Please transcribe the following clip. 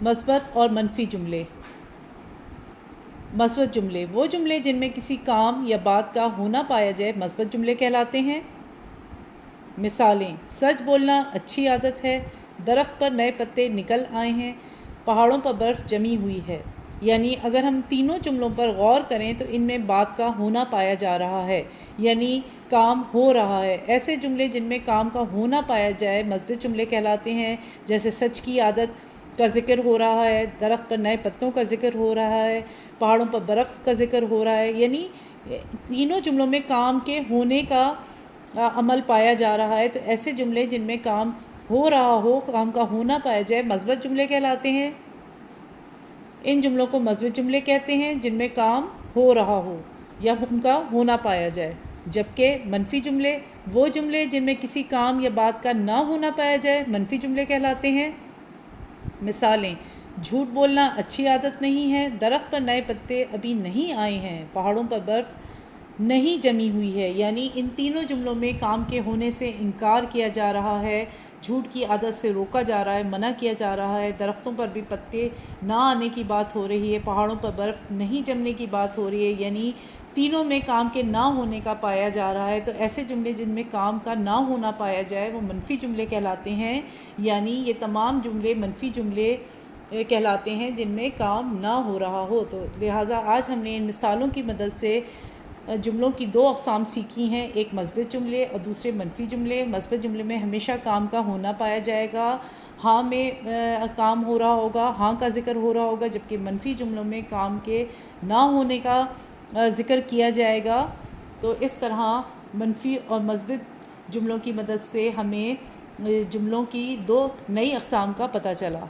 مثبت اور منفی جملے۔ مثبت جملے وہ جملے جن میں کسی کام یا بات کا ہونا پایا جائے مثبت جملے کہلاتے ہیں۔ مثالیں: سچ بولنا اچھی عادت ہے، درخت پر نئے پتے نکل آئے ہیں، پہاڑوں پر برف جمی ہوئی ہے۔ یعنی اگر ہم تینوں جملوں پر غور کریں تو ان میں بات کا ہونا پایا جا رہا ہے، یعنی کام ہو رہا ہے۔ ایسے جملے جن میں کام کا ہونا پایا جائے مثبت جملے کہلاتے ہیں، جیسے سچ کی عادت کا ذکر ہو رہا ہے، درخت پر نئے پتوں کا ذکر ہو رہا ہے، پہاڑوں پر برف کا ذکر ہو رہا ہے۔ یعنی تینوں جملوں میں کام کے ہونے کا عمل پایا جا رہا ہے، تو ایسے جملے جن میں کام ہو رہا ہو، کام کا ہونا پایا جائے مثبت جملے کہلاتے ہیں۔ ان جملوں کو مثبت جملے کہتے ہیں جن میں کام ہو رہا ہو یا ان کا ہونا پایا جائے، جبکہ منفی جملے وہ جملے جن میں کسی کام یا بات کا نہ ہونا پایا جائے منفی جملے کہلاتے ہیں۔ مثالیں: جھوٹ بولنا اچھی عادت نہیں ہے، درخت پر نئے پتے ابھی نہیں آئے ہیں، پہاڑوں پر برف نہیں جمی ہوئی ہے۔ یعنی ان تینوں جملوں میں کام کے ہونے سے انکار کیا جا رہا ہے، جھوٹ کی عادت سے روکا جا رہا ہے، منع کیا جا رہا ہے، درختوں پر بھی پتے نہ آنے کی بات ہو رہی ہے، پہاڑوں پر برف نہیں جمنے کی بات ہو رہی ہے۔ یعنی تینوں میں کام کے نہ ہونے کا پایا جا رہا ہے، تو ایسے جملے جن میں کام کا نہ ہونا پایا جائے وہ منفی جملے کہلاتے ہیں۔ یعنی یہ تمام جملے منفی جملے کہلاتے ہیں جن میں کام نہ ہو رہا ہو۔ تو لہٰذا آج ہم نے ان مثالوں کی مدد سے جملوں کی دو اقسام سیکھی ہیں، ایک مثبت جملے اور دوسرے منفی جملے۔ مثبت جملے میں ہمیشہ کام کا ہونا پایا جائے گا، ہاں میں کام ہو رہا ہوگا، ہاں کا ذکر ہو رہا ہوگا، جبکہ منفی جملوں میں کام کے نہ ہونے کا ذکر کیا جائے گا۔ تو اس طرح منفی اور مثبت جملوں کی مدد سے ہمیں جملوں کی دو نئی اقسام کا پتہ چلا۔